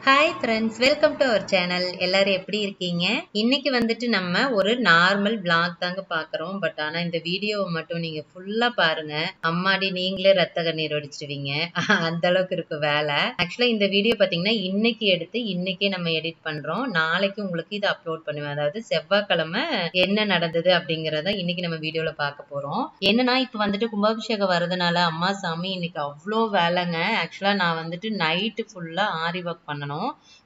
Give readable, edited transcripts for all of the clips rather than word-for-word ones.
Hi friends, welcome to our channel. எல்லாரும் எப்படி இருக்கீங்க? இன்னைக்கு வந்துட்டு நம்ம ஒரு நார்மல் vlog தாங்க பார்க்கறோம். பட் ஆனா இந்த வீடியோவை மட்டும் நீங்க ஃபுல்லா பாருங்க. அம்மாடி நீங்களே ரத்த கண்ணீர் வடிச்சிடுவீங்க. அந்த அளவுக்கு இருக்கு வேலை. ஆக்சுவலா இந்த வீடியோ பாத்தீங்கன்னா இன்னைக்கு எடுத்து இன்னைக்கே நம்ம எடிட் பண்றோம். நாளைக்கு உங்களுக்கு இதை அப்லோட் பண்ணுவேன். அதாவது செவ்வாய்க்கிழமை என்ன நடந்தது அப்படிங்கறத இன்னைக்கு நம்ம வீடியோல பார்க்க போறோம். என்னன்னா இப்ப வந்துட்டு கும்பாபிஷேகம் வரதுனால அம்மா சாமி இன்னைக்கு அவ்வளோ வேலைங்க. ஆக்சுவலா நான் வந்துட்டு நைட்டு ஃபுல்லா ஆரி ஒர்க் பண்ணணும்.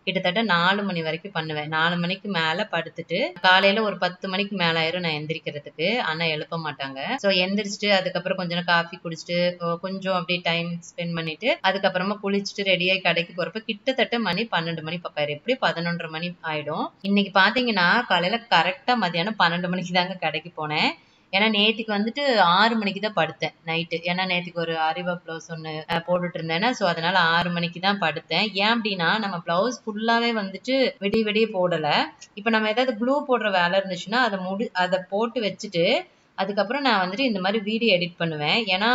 கிட்டத்தட்ட 4 மணி வரைக்கும் பண்ணுவேன். 4 மணிக்கு மேல படுத்துட்டு காலையில ஒரு 10 மணிக்கு மேல ஆயிரும் நான் எந்திரிக்கிறதுக்கு. ஆனா எழுப்ப மாட்டாங்க. சோ எந்திரிச்சிட்டு அதுக்கப்புறம் கொஞ்ச நேரம் காஃபி குடிச்சிட்டு கொஞ்சம் அப்படியே டைம் ஸ்பெண்ட் பண்ணிட்டு அதுக்கப்புறமா குளிச்சுட்டு ரெடியாகி கடைக்கு போறப்ப கிட்டத்தட்ட மணி 12 மணி பக்கம் ஆயிரும். எப்படி 11:30 மணி ஆயிடும். இன்னைக்கு பாத்தீங்கன்னா காலையில கரெக்டா மதியானம் 12 மணிக்கு தாங்க கடைக்கு போனேன். ஏன்னா நேத்திக்கு வந்துட்டு 6 மணிக்கு தான் படுத்தேன் நைட்டு. ஏன்னா நேத்திக்கு ஒரு ஆரி ஒர்க் பிளவுஸ் ஒண்ணு போட்டுட்டு இருந்தேன்னா சோ அதனால 6 மணிக்கு தான் படுத்தேன். ஏன் அப்படின்னா நம்ம பிளவுஸ் ஃபுல்லாவே வந்துட்டு விடிய விடிய போடல. இப்ப நம்ம ஏதாவது க்ளூ போடுற வேலை இருந்துச்சுன்னா அதை போட்டு வச்சுட்டு அதுக்கப்புறம் நான் வந்துட்டு இந்த மாதிரி வீடியோ எடிட் பண்ணுவேன். ஏன்னா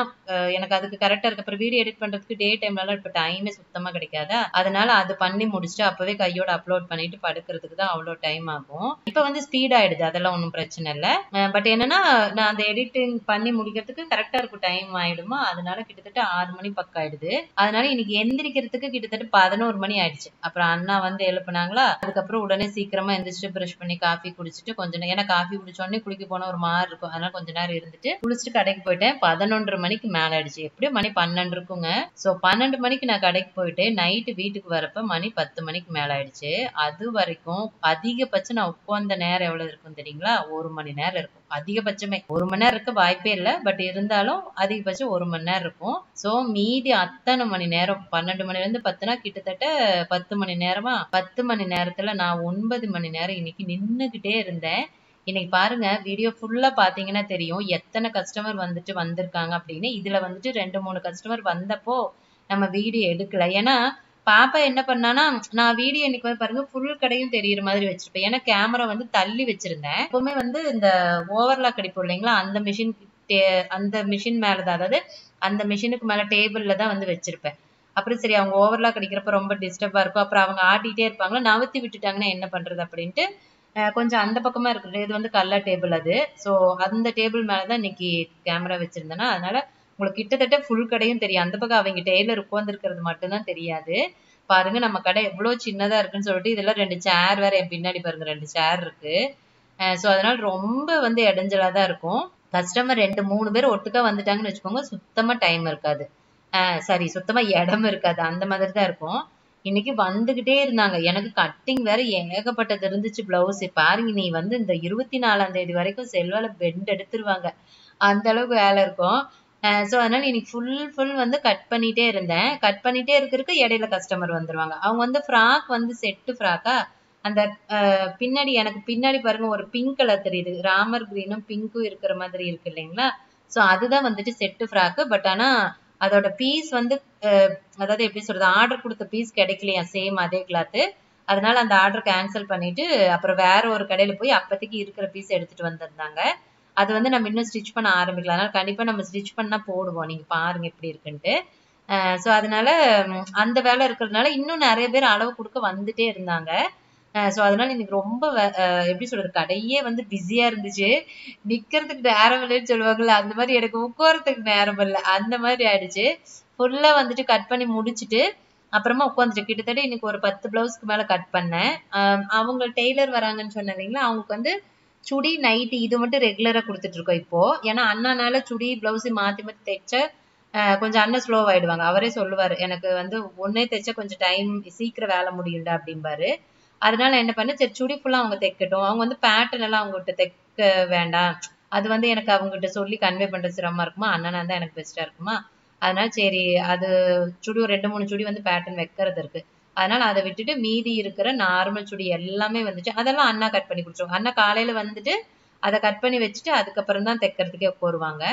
எனக்கு அதுக்கு கரெக்டா இருக்கு. அப்புறம் வீடியோ எடிட் பண்றதுக்கு டே டைம்ல இப்ப டைமே சுத்தமா கிடைக்காதா. அதனால அது பண்ணி முடிச்சுட்டு அப்பவே கையோட அப்லோட் பண்ணிட்டு படுக்கிறதுக்கு தான் அவ்வளவு டைம் ஆகும். இப்ப வந்து ஸ்பீட் ஆயிடுது. அதெல்லாம் ஒன்றும் பிரச்சனை இல்லை. பட் என்னன்னா நான் அந்த எடிட்டிங் பண்ணி முடிக்கிறதுக்கு கரெக்டா இருக்கும் டைம் ஆயிடுமா. அதனால கிட்டத்தட்ட 6 மணி பக்கம் ஆயிடுது. அதனால இன்னைக்கு எந்திரிக்கிறதுக்கு கிட்டத்தட்ட 11 மணி ஆயிடுச்சு. அப்புறம் அண்ணா வந்து எழுப்புனாங்களா. அதுக்கப்புறம் உடனே சீக்கிரமா எந்திரிச்சிட்டு பிரஷ் பண்ணி காஃபி குடிச்சிட்டு கொஞ்ச நேரம் ஏன்னா காஃபி குடிச்ச உடனே குளிக்க போன ஒரு மாதிரி இருக்கும். அதனால கொஞ்ச நேரம் இருந்துட்டு குளிச்சுட்டு கடைக்கு போயிட்டேன். 11:30 மணிக்கு மேல ஆயிடுச்சு. எப்படியும் மணி 12 இருக்குங்க. சோ 12 மணிக்கு நான் கடைக்கு போயிட்டு நைட்டு வீட்டுக்கு வரப்ப மணி 10 மணிக்கு மேல ஆயிடுச்சு. அது வரைக்கும் அதிகபட்சம் நான் உட்கார்ந்த நேரம் எவ்வளவு இருக்கும் தெரியுங்களா? 1 மணி நேரம் இருக்கும். அதிகபட்சமே 1 மணி நேரம் இருக்க வாய்ப்பே இல்லை. பட் இருந்தாலும் அதிகபட்சம் 1 மணி நேரம் இருக்கும். சோ மீதி அத்தனை மணி நேரம் 12 மணில இருந்து 10னா கிட்டத்தட்ட 10 மணி நேரமா 10 மணி நேரத்துல நான் 9 மணி நேரம் இன்னைக்கு நின்னுகிட்டே இருந்தேன். இன்னைக்கு பாருங்க வீடியோ ஃபுல்லா பாத்தீங்கன்னா தெரியும் எத்தனை கஸ்டமர் வந்துட்டு வந்திருக்காங்க அப்படின்னு. இதுல வந்துட்டு 2-3 கஸ்டமர் வந்தப்போ நம்ம வீடியோ எடுக்கல. ஏன்னா பாப்பா என்ன பண்ணானா நான் வீடியோ இன்னைக்கு வந்து பாருங்க ஃபுல் கடையும் தெரியுற மாதிரி வச்சிருப்பேன். ஏன்னா கேமரா வந்து தள்ளி வச்சிருந்தேன். எப்பவுமே வந்து இந்த ஓவர்லாக் அடிப்போம் இல்லைங்களா, அந்த மிஷின் மேலதான், அதாவது அந்த மிஷினுக்கு மேல டேபிள்ல தான் வந்து வச்சிருப்பேன். அப்புறம் சரி அவங்க ஓவர்லாக் அடிக்கிறப்ப ரொம்ப டிஸ்டர்பா இருக்கும். அப்புறம் அவங்க ஆட்டிட்டே இருப்பாங்களா, நவுத்தி விட்டுட்டாங்கன்னா என்ன பண்றது அப்படின்ட்டு கொஞ்சம் அந்த பக்கமா இருக்குது. இது வந்து கல்லா டேபிள் அது. சோ அந்த டேபிள் மேலதான் இன்னைக்கு கேமரா வச்சிருந்தேன்னா அதனால உங்களுக்கு கிட்டத்தட்ட ஃபுல் கடையும் தெரியும். அந்த பக்கம் அவங்க டெய்லர் உட்கார்ந்துருக்கிறது மட்டும்தான் தெரியாது. பாருங்க நம்ம கடை எவ்வளவு சின்னதா இருக்குன்னு சொல்லிட்டு இதெல்லாம் 2 சேர் வேற என் பின்னாடி பாருங்க 2 சேர் இருக்கு. சோ அதனால ரொம்ப வந்து இடைஞ்சலா தான் இருக்கும். கஸ்டமர் 2-3 பேர் ஒட்டுக்கா வந்துட்டாங்கன்னு வச்சுக்கோங்க சுத்தமா டைம் இருக்காது. சரி சுத்தமா இடம் இருக்காது. அந்த மாதிரி தான் இருக்கும். இன்னைக்கு வந்துகிட்டே இருந்தாங்க. எனக்கு கட்டிங் வேற ஏகப்பட்டது இருந்துச்சு பிளவுஸ். பாருங்க நீ வந்து இந்த 24ஆம் தேதி வரைக்கும் செல்வால பெண்ட் எடுத்துருவாங்க. அந்த அளவுக்கு வேலை இருக்கும். சோ அதனால இன்னைக்கு ஃபுல் வந்து கட் பண்ணிட்டே இருந்தேன். கட் பண்ணிட்டே இருக்கிறதுக்கு இடையில கஸ்டமர் வந்துருவாங்க. அவங்க வந்து ஃப்ராக் வந்து செட்டு ஃப்ராக்கா அந்த பின்னாடி எனக்கு பின்னாடி பாருங்க ஒரு பிங்க் கலர் தெரியுது. ராமர் கிரீனும் பிங்க்கும் இருக்கிற மாதிரி இருக்கு இல்லைங்களா. சோ அதுதான் வந்துட்டு செட்டு ஃப்ராக். பட் ஆனா அதோட பீஸ் வந்து அதாவது எப்படி சொல்றது, ஆர்டர் கொடுத்த பீஸ் கிடைக்கலையா சேம் அதே கிளாத்து. அதனால அந்த ஆர்டர் கேன்சல் பண்ணிட்டு அப்புறம் வேற ஒரு கடையில போய் அப்பதைக்கு இருக்கிற பீஸ் எடுத்துட்டு வந்திருந்தாங்க. அது வந்து நம்ம இன்னும் ஸ்டிச் பண்ண ஆரம்பிக்கலாம். அதனால கண்டிப்பா நம்ம ஸ்டிச் பண்ணா போடுவோம். நீங்க பாருங்க எப்படி இருக்குன்ட்டு. சோ அதனால அந்த வேலை இருக்கிறதுனால இன்னும் நிறைய பேர் அளவு கொடுக்க வந்துட்டே இருந்தாங்க. சோ அதனால இன்னைக்கு ரொம்ப எப்படி சொல்றது, கடையே வந்து பிஸியா இருந்துச்சு. நிக்கிறதுக்கு நேரம் இல்லைன்னு சொல்லுவாங்கல்ல, அந்த மாதிரி எனக்கு உட்கார்றதுக்கு நேரம் இல்லை. அந்த மாதிரி ஆயிடுச்சு. ஃபுல்லா வந்துட்டு கட் பண்ணி முடிச்சுட்டு அப்புறமா உட்காந்துட்டு கிட்டத்தட்ட இன்னைக்கு ஒரு 10 பிளவுஸ்க்கு மேல கட் பண்ணேன். அவங்க டெய்லர் வராங்கன்னு சொன்னேன் இல்லைங்களா, அவங்களுக்கு வந்து சுடி நைட்டி இது மட்டும் ரெகுலரா கொடுத்துட்டு இருக்கோம் இப்போ. ஏன்னா அண்ணானால சுடி பிளவுஸ் மாத்தி மாத்தி தைச்ச கொஞ்சம் அண்ணன் ஸ்லோ ஆயிடுவாங்க. அவரே சொல்லுவாரு எனக்கு வந்து ஒன்னே தைச்சா கொஞ்சம் டைம் சீக்கிரம் வேலை முடியும்டா அப்படிம்பாரு. அதனால என்ன பண்ண சரி சுடி ஃபுல்லா அவங்க தைக்கட்டும். அவங்க வந்து பேட்டர்ன் எல்லாம் அவங்ககிட்ட தைக்க வேண்டாம். அது வந்து எனக்கு அவங்ககிட்ட சொல்லி கன்வே பண்றது சிரமமா இருக்குமா, அண்ணனா தான் எனக்கு பெஸ்டா இருக்குமா. அதனால சரி அது சுடி ஒரு 2-3 சுடி வந்து பேட்டர்ன் வைக்கிறது இருக்கு. அதனால அதை விட்டுட்டு மீதி இருக்கிற நார்மல் சுடி எல்லாமே வந்துட்டு அதெல்லாம் அண்ணா கட் பண்ணி கொடுத்துருவாங்க. அண்ணா காலையில வந்துட்டு அதை கட் பண்ணி வச்சுட்டு அதுக்கப்புறம் தான் தைக்கிறதுக்கே உட்காருவாங்க.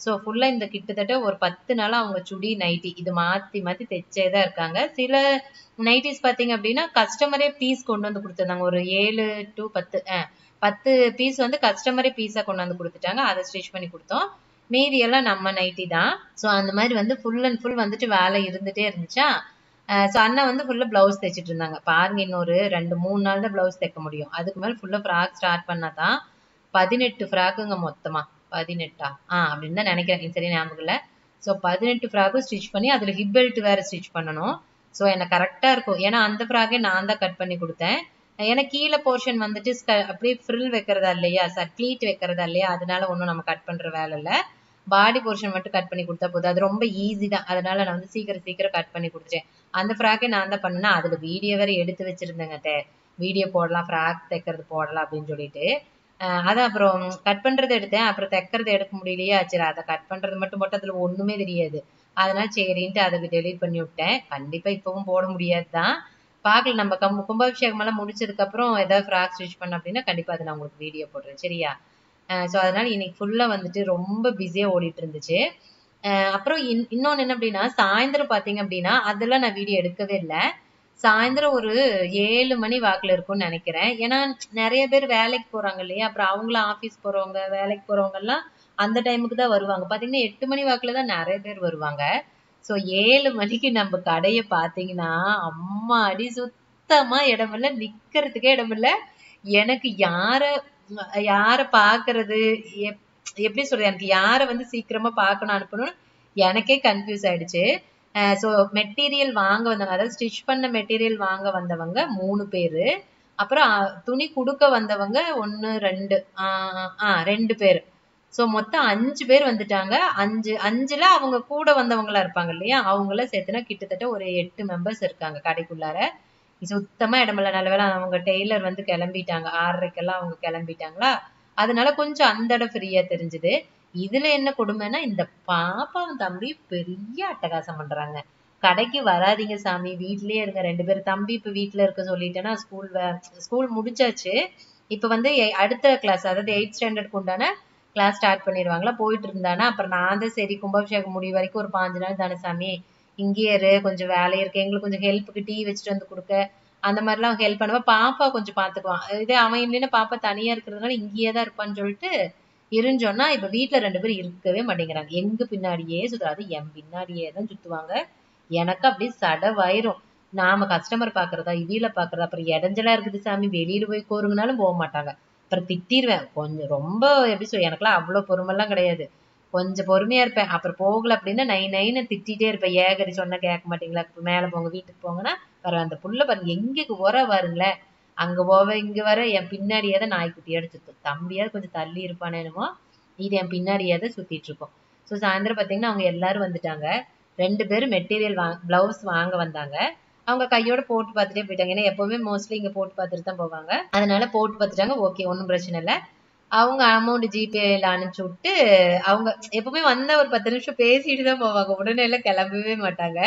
சோ ஃபுல்லா இந்த கிட்டத்தட்ட ஒரு 10 நாளா அவங்க சுடி நைட்டி இது மாத்தி மாத்தி தைச்சேதான் இருக்காங்க. சில நைட்டிஸ் பாத்தீங்க அப்படின்னா கஸ்டமரே பீஸ் கொண்டு வந்து கொடுத்துருந்தாங்க. ஒரு 7 to 10 பீஸ் வந்து கஸ்டமரே பீஸா கொண்டு வந்து கொடுத்துட்டாங்க. அதை ஸ்டிச் பண்ணி கொடுத்தோம். மீதி எல்லாம் நம்ம நைட்டி தான். சோ அந்த மாதிரி வந்து ஃபுல் அண்ட் ஃபுல் வந்துட்டு வேலை இருந்துட்டே இருந்துச்சா. ஸோ அண்ணன் வந்து ஃபுல்லா பிளவுஸ் தைச்சிட்டு இருந்தாங்க. பாருங்க இன்னொரு 2-3 நாள் தான் பிளவுஸ் தைக்க முடியும். அதுக்கு மேல ஃபுல்லா ஃப்ராக் ஸ்டார்ட் பண்ணாதான் 18 ஃப்ராக்குங்க மொத்தமா. 18ஆ அப்படின்னு தான் நினைக்கிறேன். எனக்கு சரியா ஞாபகம் இல்லை. ஸோ 18 ஃப்ராக்கும் ஸ்டிச் பண்ணி அதுல ஹிப் பெல்ட் வேற ஸ்டிச் பண்ணணும். ஸோ எனக்கு கரெக்டா இருக்கும். ஏன்னா அந்த ஃப்ராக்கே நான் தான் கட் பண்ணி கொடுத்தேன். ஏன்னா கீழே போர்ஷன் வந்துட்டு அப்படியே ஃப்ரில் வைக்கிறதா இல்லையா, க்ளீட் வைக்கிறதா இல்லையா, அதனால ஒன்றும் நம்ம கட் பண்ற வேலை இல்லை. பாடி போர்ஷன் மட்டும் கட் பண்ணி கொடுத்தா போதும். அது ரொம்ப ஈஸி தான். அதனால நான் வந்து சீக்கிரம் கட் பண்ணி கொடுத்துட்டேன். அந்த ஃப்ராக்கே நான் தான் பண்ணேன்னா அதுல வீடியோ வேற எடுத்து வச்சிருந்தேங்க. வீடியோ போடலாம், ஃப்ராக் தைக்கிறது போடலாம் அப்படின்னு சொல்லிட்டு. அதை அப்புறம் கட் பண்றது எடுத்தேன். அப்புறம் தைக்கிறது எடுக்க முடியலையா, சரி அதை கட் பண்றது மட்டும் அதுல ஒண்ணுமே தெரியாது. அதனால சரின்ட்டு அதுக்கு டெலீட் பண்ணி விட்டேன். கண்டிப்பா இப்பவும் போட முடியாதுதான். பார்க்கல, நம்ம கும்பாபிஷேகம் எல்லாம் முடிச்சதுக்கு அப்புறம் ஏதாவது ஃப்ராக் ஸ்டிச் பண்ண அப்படின்னா கண்டிப்பா அதை நான் உங்களுக்கு வீடியோ போடுறேன், சரியா? ஸோ அதனால இன்னைக்கு ஃபுல்லா வந்துட்டு ரொம்ப பிஸியா ஓடிட்டு இருந்துச்சு. அப்புறம் இன்னொன்னு என்ன அப்படின்னா, சாயந்தரம் பாத்தீங்க அப்படின்னா அதெல்லாம் நான் வீடியோ எடுக்கவே இல்லை. சாயந்தரம் ஒரு 7 மணி வாக்குல இருக்கும்னு நினைக்கிறேன். ஏன்னா நிறைய பேர் வேலைக்கு போறாங்க இல்லையா, அப்புறம் அவங்களும் ஆபீஸ் போறவங்க, வேலைக்கு போறவங்க எல்லாம் அந்த டைமுக்கு தான் வருவாங்க. பாத்தீங்கன்னா 8 மணி வாக்குல தான் நிறைய பேர் வருவாங்க. ஸோ 7 மணிக்கு நம்ம கடைய பாத்தீங்கன்னா அம்மாடி சுத்தமா இடமில்ல, நிக்கிறதுக்கே இடமில்ல. எனக்கு யார பாக்குறது, எப்படி சொல்றது, எனக்கு யார வந்து சீக்கிரமா பார்க்கணும் அனுப்பணும்னு எனக்கே கன்ஃபியூஸ் ஆயிடுச்சு. ஸோ மெட்டீரியல் வாங்க வந்தவங்க, அதாவது ஸ்டிச் பண்ண மெட்டீரியல் வாங்க வந்தவங்க 3 பேரு. அப்புறம் துணி கொடுக்க வந்தவங்க 1 2 2 பேரு. ஸோ மொத்தம் 5 பேர் வந்துட்டாங்க. 5ல அவங்க கூட வந்தவங்களா இருப்பாங்க இல்லையா, அவங்கள சேர்த்துனா கிட்டத்தட்ட ஒரு 8 மெம்பர்ஸ் இருக்காங்க கடைக்குள்ளார. சுத்தமா இடமில்ல. நல்ல வேளை அவங்க டெய்லர் வந்து கிளம்பிட்டாங்க. 6:30க்கெல்லாம் அவங்க கிளம்பிட்டாங்களா, அதனால கொஞ்சம் அந்த இடம் ஃப்ரீயா தெரிஞ்சுது. இதுல என்ன கொடுமைன்னா, இந்த பாப்பாவும் தம்பி பெரிய அட்டகாசம் பண்றாங்க. கடைக்கு வராதீங்க சாமி, வீட்லயே இருங்க 2 பேரும். தம்பி இப்ப வீட்டுல இருக்க சொல்லிட்டேன்னா, ஸ்கூல் முடிச்சாச்சு. இப்ப வந்து அடுத்த கிளாஸ், அதாவது 8th ஸ்டாண்டர்டுக்கு உண்டான கிளாஸ் ஸ்டார்ட் பண்ணிடுவாங்களா, போயிட்டு இருந்தானா. அப்புறம் நான் தான் சரி கும்பாபிஷேகம் முடிவு வரைக்கும் ஒரு 5 நாள் தானே சாமி, இங்கேயே இரு, கொஞ்சம் வேலை இருக்கு, எங்களுக்கு கொஞ்சம் ஹெல்ப்புக்கு டீ வச்சுட்டு வந்து கொடுக்க, அந்த மாதிரிலாம் ஹெல்ப் பண்ணுவேன். பாப்பா கொஞ்சம் பாத்துக்குவான். இதே அவன் இல்லைன்னா பாப்பா தனியா இருக்கிறதுனால இங்கேயே தான் இருப்பான்னு சொல்லிட்டு இருஞ்சோன்னா, இப்ப வீட்டுல 2 பேரும் இருக்கவே மாட்டேங்கிறாங்க. எங்க பின்னாடியே சுத்துறாது, என் பின்னாடியே தான் சுத்துவாங்க. எனக்கு அப்படியே சடவாயிரும். நாம கஸ்டமர் பாக்குறதா, இவியில பாக்குறதா, அப்புறம் இடைஞ்சலா இருக்குது சாமி, வெளியில போய் கோருங்கனாலும் போக மாட்டாங்க. அப்புறம் திட்டிருவேன். கொஞ்சம் ரொம்ப எப்படி சொல்ல, எனக்கெல்லாம் அவ்வளவு பொறுமெல்லாம் கிடையாது. கொஞ்சம் பொறுமையா இருப்பேன். அப்புறம் போகல அப்படின்னா நைன்னு திட்டிட்டே இருப்பேன். ஏகரி சொன்னா கேட்க மாட்டீங்களா, மேல போங்க, வீட்டுக்கு போங்கன்னா வர அந்த புள்ள பாருங்க எங்க வர பாருங்களேன். அங்க போவேன், இங்க வர, என் பின்னாடியே தான் நாய்க்குட்டியோட சுத்தும். தம்பியாவது கொஞ்சம் தள்ளி இருப்பானே என்னமோ, இது என் பின்னாடியே தான் சுத்திட்டு இருக்கும். ஸோ சாயந்தரம் பாத்தீங்கன்னா அவங்க எல்லாரும் வந்துட்டாங்க. 2 பேரும் மெட்டீரியல் பிளவுஸ் வாங்க வந்தாங்க. அவங்க கையோட போட்டு பார்த்துட்டே போயிட்டாங்க. ஏன்னா எப்பவுமே மோஸ்ட்லி இங்க போட்டு பார்த்துட்டு தான் போவாங்க. அதனால போட்டு பார்த்துட்டாங்க. ஓகே, ஒன்றும் பிரச்சனை இல்லை. அவங்க அமௌண்ட் ஜிபேல அனுப்பிச்சு விட்டு, அவங்க எப்பவுமே வந்த ஒரு 10 நிமிஷம் பேசிட்டு தான் போவாங்க. உடனே எல்லாம் கிளம்பவே மாட்டாங்க.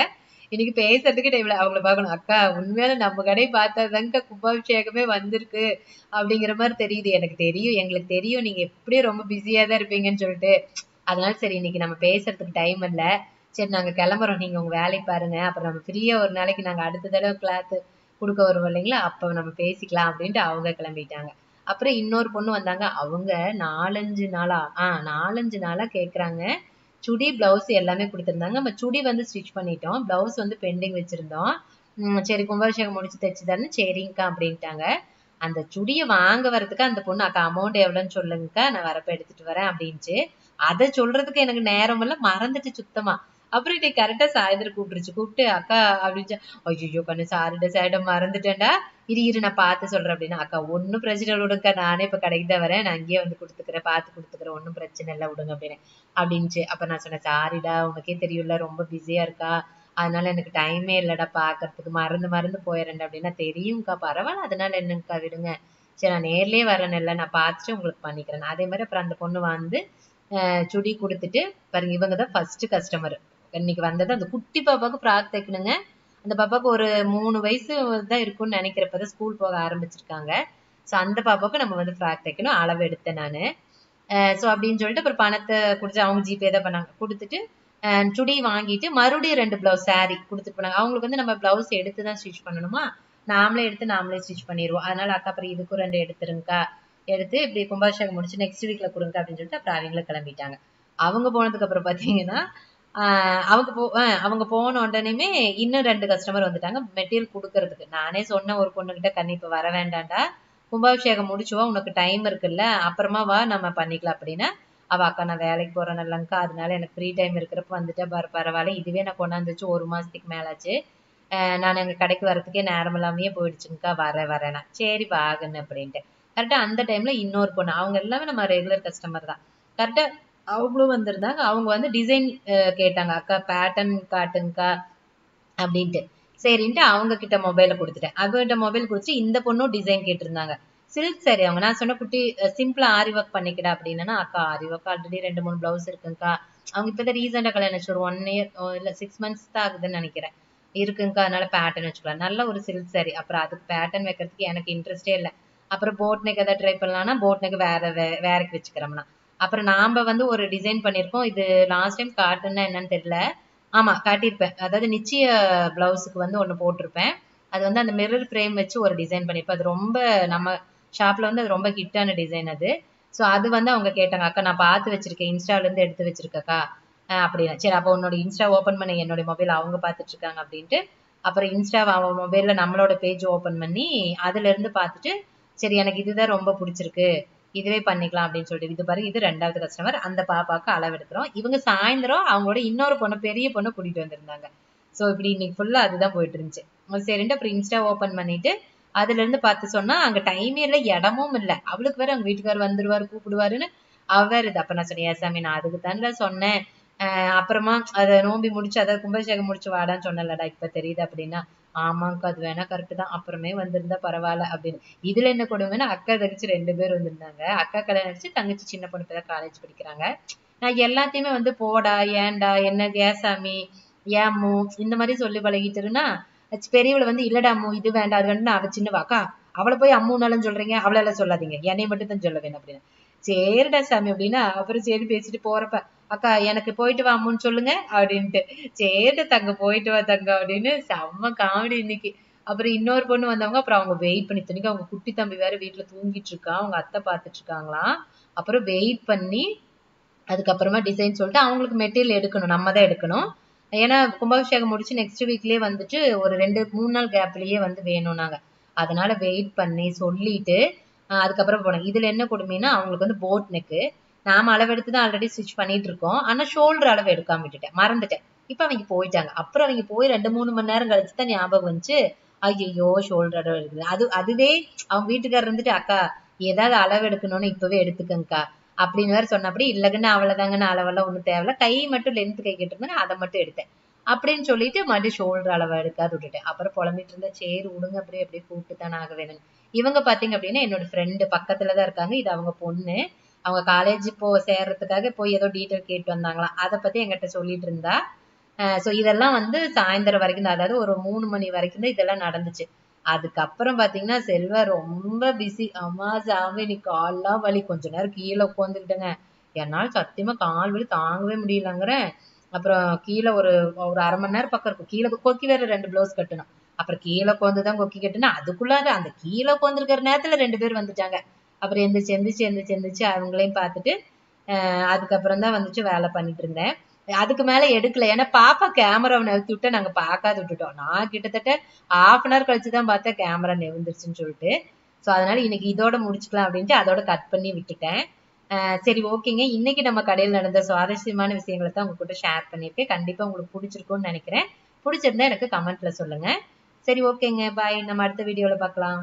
இன்னைக்கு பேசுறதுக்கு டைம்ல அவங்கள பார்க்கணும். அக்கா உண்மையால நம்ம கடையை பார்த்தாதாங்க கும்பாபிஷேகமே வந்திருக்கு அப்படிங்கிற மாதிரி தெரியுது. எனக்கு தெரியும், எங்களுக்கு தெரியும் நீங்க எப்படியும் ரொம்ப பிஸியா தான் இருப்பீங்கன்னு சொல்லிட்டு. அதனால சரி இன்னைக்கு நம்ம பேசுறதுக்கு டைம் இல்ல, சரி நாங்க கிளம்புறோம், நீங்க உங்க வேலையை பாருங்க, அப்புறம் நம்ம ஃப்ரீயா ஒரு நாளைக்கு நாங்க அடுத்த தடவை கிளாத் கொடுக்க வருவோம் இல்லைங்களா, அப்ப நம்ம பேசிக்கலாம் அப்படின்ட்டு அவங்க கிளம்பிட்டாங்க. அப்புறம் இன்னொரு பொண்ணு வந்தாங்க. அவங்க 4-5 நாளா கேக்குறாங்க. சுடி பிளவுஸ் எல்லாமே கொடுத்திருந்தாங்க. நம்ம சுடி வந்து ஸ்டிச் பண்ணிட்டோம், பிளவுஸ் வந்து பெண்டிங் வச்சிருந்தோம். சரி கும்பாபிஷேகம் முடிச்சு தைச்சுதானே, சரிங்கக்கா அப்படின்ட்டாங்க. அந்த சுடியை வாங்க வரதுக்கு அந்த பொண்ணு, அக்கா அமௌண்ட் எவ்வளவுன்னு சொல்லுங்கக்கா, நான் வரப்ப எடுத்துட்டு வரேன் அப்படின்ச்சு. அதை சொல்றதுக்கு எனக்கு நேரம் எல்லாம் மறந்துட்டு சுத்தமா. அப்புறம் இன்னைக்கு கரெக்டா சாயந்தரம் கூப்பிட்டு அக்கா அப்படின்னு, ஐயோ கண்ணு சாரிட மறந்துட்டேன்டா, இரு நான் பார்த்து சொல்றேன் அப்படின்னா, அக்கா ஒன்னும் பிரச்சனை இல்லை விடுங்கக்கா, நானே இப்ப கடைக்கு தான் வரேன், நான் இங்கேயே வந்து கொடுத்துக்கிறேன், பார்த்து கொடுத்துக்கிறேன், ஒன்னும் பிரச்சனை இல்லை விடுங்க அப்படின்னுச்சு. அப்ப நான் சொன்னேன், சாரிடா உனக்கே தெரியும்ல ரொம்ப பிஸியா இருக்கா, அதனால எனக்கு டைமே இல்லடா பாக்குறதுக்கு, மறந்து போயிடுறேன் அப்படின்னா. தெரியும்க்கா, பரவாயில்ல, அதனால என்னங்கக்கா விடுங்க, சரி நான் நேர்லயே வரேன், இல்லை நான் பார்த்துட்டு உங்களுக்கு பண்ணிக்கிறேன். அதே மாதிரி அப்புறம் அந்த பொண்ணு வந்து சுடி கொடுத்துட்டு பாருங்க, இவங்க தான் ஃபர்ஸ்ட் கஸ்டமர் இன்னைக்கு வந்தது. அந்த குட்டி பாப்பாவுக்கு ஃப்ராக் தைக்கணுங்க. அந்த பாப்பாவுக்கு ஒரு 3 வயசு தான் இருக்கும்னு நினைக்கிறப்பதான் ஸ்கூல் போக ஆரம்பிச்சிருக்காங்க. ஸோ அந்த பாப்பாவுக்கு நம்ம வந்து ஃப்ராக் தைக்கணும், அளவு எடுத்தேன் நானு. ஸோ அப்படின்னு சொல்லிட்டு அப்புறம் பணத்தை கொடுத்து அவங்க ஜிபே தான் பண்ணாங்க. கொடுத்துட்டு சுடி வாங்கிட்டு மறுபடியும் 2 பிளவுஸ் சாரி கொடுத்துட்டு போனாங்க. அவங்களுக்கு வந்து நம்ம பிளவுஸ் எடுத்து தான் ஸ்டிச் பண்ணணுமா, நாமளே ஸ்டிச் பண்ணிடுவோம். அதனால அக்கா அப்புறம் இதுக்கும் 2 எடுத்துருங்கக்கா, எடுத்து இப்படி கும்பாபிஷேகம் முடிச்சு நெக்ஸ்ட் வீக்ல கொடுங்க அப்படின்னு சொல்லிட்டு அப்புறம் அவங்கள கிளம்பிட்டாங்க. அவங்க போனதுக்கு அப்புறம் பாத்தீங்கன்னா அவங்க போன உடனேயுமே இன்னும் 2 கஸ்டமர் வந்துட்டாங்க மெட்டீரியல் குடுக்கறதுக்கு. நானே சொன்னேன் ஒரு பொண்ணுகிட்ட, கண்ணு இப்ப வர வேண்டாம்டா, கும்பாபிஷேகம் முடிச்சுவா, உனக்கு டைம் இருக்குல்ல, அப்புறமா வா நம்ம பண்ணிக்கலாம் அப்படின்னா, அவ அக்கா நான் வேலைக்கு போறேன் இல்லங்கா, அதனால எனக்கு ஃப்ரீ டைம் இருக்கிறப்ப வந்துட்டா பரவாயில்ல, இதுவே நான் கொண்டாந்து வச்சு 1 மாசத்துக்கு மேலாச்சு, நான் எங்க கடைக்கு வரதுக்கே நேரம் இல்லாமயே போயிடுச்சுங்கக்கா, வரேன்னா சரி வாங்கன்னு அப்படின்ட்டு. கரெக்டா அந்த டைம்ல இன்னொரு பொண்ணு, அவங்க எல்லாமே நம்ம ரெகுலர் கஸ்டமர் தான். கரெக்டா அவங்களும் வந்திருந்தாங்க. அவங்க வந்து டிசைன் கேட்டாங்க, அக்கா பேட்டர்ன் காட்டுங்கக்கா அப்படின்ட்டு. சரின்ட்டு அவங்க கிட்ட மொபைல கொடுத்துட்டேன். அவகிட்ட மொபைல் கொடுத்துட்டு இந்த பொண்ணும் டிசைன் கேட்டிருந்தாங்க. சில்க் சாரி அவங்க. நான் சொன்ன குட்டி சிம்பிளா ஆரி ஒர்க் பண்ணிக்கிடா அப்படின்னா, அக்கா ஆரி ஒர்க் ஆல்ரெடி 2-3 பிளவுஸ் இருக்குங்கக்கா. அவங்க இப்பதான் ரீசெண்டா கல்யாணம் ஆச்சு, ஒரு 1 இயர் இல்ல 6 மந்த்ஸ் தான் ஆகுதுன்னு நினைக்கிறேன். இருக்குங்கக்கா, அதனால பேட்டர்ன் வச்சுக்கலாம். நல்ல ஒரு சில்க் சாரி. அப்புறம் அதுக்கு பேட்டர்ன் வைக்கிறதுக்கு எனக்கு இன்ட்ரெஸ்டே இல்லை. அப்புறம் போட் நெக் ஏதாவது ட்ரை பண்ணலாம்னா போட் நெக் வேறக்கு வச்சுக்கிறோம்னா. அப்புறம் நாம வந்து ஒரு டிசைன் பண்ணியிருக்கோம். இது லாஸ்ட் டைம் காட்டுன்னா என்னன்னு தெரியல. ஆமா காட்டியிருப்பேன். அதாவது நிச்சய பிளவுஸுக்கு வந்து ஒண்ணு போட்டிருப்பேன். அது வந்து அந்த மிரர் ஃப்ரேம் வச்சு ஒரு டிசைன் பண்ணியிருப்பேன். அது ரொம்ப நம்ம ஷாப்ல வந்து அது ரொம்ப ஹிட்டான டிசைன் அது. ஸோ அது வந்து அவங்க கேட்டாங்க, அக்கா நான் பார்த்து வச்சிருக்கேன், இன்ஸ்டால இருந்து எடுத்து வச்சிருக்கக்கா அப்படின்னா. சரி அப்போ உன்னோட இன்ஸ்டா ஓப்பன் பண்ணி, என்னோட மொபைல் அவங்க பார்த்துட்டு இருக்காங்க அப்படின்ட்டு, அப்புறம் இன்ஸ்டா அவன் மொபைல்ல நம்மளோட பேஜ் ஓப்பன் பண்ணி அதுல இருந்து பார்த்துட்டு, சரி எனக்கு இதுதான் ரொம்ப பிடிச்சிருக்கு, இதுவே பண்ணிக்கலாம் அப்படின்னு சொல்லிட்டு, இது பாருங்க இது 2வது கஸ்டமர். அந்த பாப்பாவுக்கு அளவு எடுக்கிறோம். இவங்க சாயந்தரம் அவங்களோட இன்னொரு பொண்ணு, பெரிய பொண்ணு கூட்டிட்டு வந்திருந்தாங்க. ஸோ இப்படி இன்னைக்கு ஃபுல்லா அதுதான் போயிட்டு இருந்துச்சு. சரின்ட்டு அப்புறம் இன்ஸ்டா ஓப்பன் பண்ணிட்டு அதுல இருந்து பார்த்து சொன்னா, அங்க டைமே இல்லை, இடமும் இல்லை. அவளுக்கு வேற அவங்க வீட்டுக்காரர் வந்துருவாரு கூப்பிடுவாருன்னு அவ வேற இது. அப்ப நான் சொன்னேன், சாமி நான் அதுக்கு தானே சொன்னேன், அப்புறமா அதை நோம்பி முடிச்சு அதாவது கும்பாபிஷேகம் முடிச்சு வாடான்னு சொன்னலடா, இப்ப தெரியுது அப்படின்னா. ஆமாங்கக்கா அது வேணா கரெக்ட் தான், அப்புறமே வந்திருந்தா பரவாயில்ல அப்படின்னு. இதுல என்ன கொடுமைன்னா, அக்கா தங்கச்சி 2 பேர் வந்திருந்தாங்க. அக்கா கல்யாணம் ஆச்சு, தங்கச்சி சின்ன பொண்ணு இப்பதான் காலேஜ் படிக்கிறாங்க. நான் எல்லாத்தையுமே வந்து போடா, ஏன்டா, என்ன ஏசாமி, ஏம்மு இந்த மாதிரி சொல்லி பழகிட்டுருன்னா, பெரியவளை வந்து இல்லடா அம்மு இது வேண்டாம் அது வேண்டாம், அவ சின்னவா, அக்கா அவளை போய் அம்முனாலும் சொல்றீங்க, அவளெல்லாம் சொல்லாதீங்க, என்னை மட்டும் தான் சொல்ல வேணும் அப்படின்னு. சரிடா சாமி அப்படின்னா, அப்புறம் சரி பேசிட்டு போறப்ப, அக்கா எனக்கு போயிட்டு வா அம்முன்னு சொல்லுங்க அப்படின்ட்டு. சரிடா தங்க போயிட்டு வா தங்க அப்படின்னு. செம்ம காமெடி இன்னைக்கு. அப்புறம் இன்னொரு பொண்ணு வந்தவங்க, அப்புறம் அவங்க வெயிட் பண்ணி, இத்தனைக்கும் அவங்க குட்டி தம்பி வேற வீட்டுல தூங்கிட்டு இருக்கா, அவங்க அத்தை பார்த்துட்டு இருக்காங்களாம். அப்புறம் வெயிட் பண்ணி அதுக்கப்புறமா டிசைன் சொல்லிட்டு அவங்களுக்கு மெட்டீரியல் எடுக்கணும், நம்ம தான் எடுக்கணும். ஏன்னா கும்பாபிஷேகம் முடிச்சு நெக்ஸ்ட் வீக்லயே வந்துட்டு ஒரு 2-3 நாள் கேப்லயே வந்து வேணும் நாங்க. அதனால வெயிட் பண்ணி சொல்லிட்டு அதுக்கப்புறம் போனோம். இதுல என்ன கொடுமைன்னா, அவங்களுக்கு வந்து போட் நெக்கு. நாம அளவெடுத்து தான் ஆல்ரெடி ஸ்டிச் பண்ணிட்டு இருக்கோம். ஆனா ஷோல்டர் அளவு எடுக்காம விட்டுட்டேன், மறந்துட்டேன். இப்ப அவங்க போயிட்டாங்க. அப்புறம் அவங்க போய் 2-3 மணி நேரம் கழிச்சு தான் ஞாபகம் வந்துச்சு, ஐயோ ஷோல்டர் அளவு எடுக்குது. அதுவே அவங்க வீட்டுக்காரர் இருந்துட்டு, அக்கா ஏதாவது அளவு எடுக்கணும்னு இப்பவே எடுத்துக்கங்கக்கா அப்படின்னு வேற சொன்னபடி, இல்லைங்கன்னு அவ்வளவுதாங்கன்னு அளவெல்லாம் ஒண்ணும் தேவையில்ல, கை மட்டும் லென்த் கை கேட்டிருந்தாங்க, அதை மட்டும் எடுத்தேன் அப்படின்னு சொல்லிட்டு மறுபடியும் ஷோல்டர் அளவு எடுக்காது விட்டுட்டேன். அப்புறம் புலம்பிட்டு இருந்தா, சரி விடுங்க அப்படியே அப்படியே கூப்பிட்டு தானே ஆக வேணும். இவங்க பாத்தீங்க அப்படின்னா என்னோட ஃப்ரெண்டு பக்கத்துலதான் இருக்காங்க. இது அவங்க பொண்ணு. அவங்க காலேஜ் சேர்றதுக்காக போய் ஏதோ டீட்டெயில் கேட்டு வந்தாங்களாம், அதை பத்தி என்கிட்ட சொல்லிட்டு இருந்தா. சோ இதெல்லாம் வந்து சாயந்தரம் வரைக்கும் தான், அதாவது ஒரு 3 மணி வரைக்கும் தான் இதெல்லாம் நடந்துச்சு. அதுக்கப்புறம் பாத்தீங்கன்னா செல்வா ரொம்ப பிஸி. அம்மா சாமி நீ கால்லாம் வலி, கொஞ்ச நேரம் கீழே உட்காந்துக்கிட்டேங்க. என்னால சத்தியமா கால் வலி தாங்கவே முடியலங்கிறேன். அப்புறம் கீழே ஒரு ஒரு 1/2 மணி நேரம் பக்கம் இருக்கும். கீழே கொக்கி வேற 2 பிளவுஸ் கட்டணும். அப்புறம் கீழே உட்காந்துதான் கொக்கி கட்டுனா, அதுக்குள்ளார அந்த கீழே உட்காந்துருக்கிற நேரத்துல 2 பேர் வந்துட்டாங்க. அப்புறம் எந்திரிச்சு அவங்களையும் பார்த்துட்டு அதுக்கப்புறம் தான் வந்துட்டு வேலை பண்ணிட்டு இருந்தேன். அதுக்கு மேல எடுக்கல, ஏன்னா பாப்பா கேமராவை நிறுத்தி விட்டு நாங்க பார்க்காத விட்டுட்டோம். நான் கிட்டத்தட்ட 1/2 கழிச்சுதான் பார்த்தேன் கேமரா நெவுந்துருச்சுன்னு சொல்லிட்டு. சோ அதனால இன்னைக்கு இதோட முடிச்சுக்கலாம் அப்படின்ட்டு அதோட கட் பண்ணி விட்டுட்டேன். சரி ஓகேங்க, இன்னைக்கு நம்ம கடையில் நடந்த சுவாரஸ்யமான விஷயங்களை தான் உங்க கூட ஷேர் பண்ணியிருக்கேன். கண்டிப்பா உங்களுக்கு பிடிச்சிருக்கும்னு நினைக்கிறேன். பிடிச்சிருந்தா எனக்கு கமெண்ட்ல சொல்லுங்க. சரி ஓகேங்க, பாய். நம்ம அடுத்த வீடியோல பார்க்கலாம்.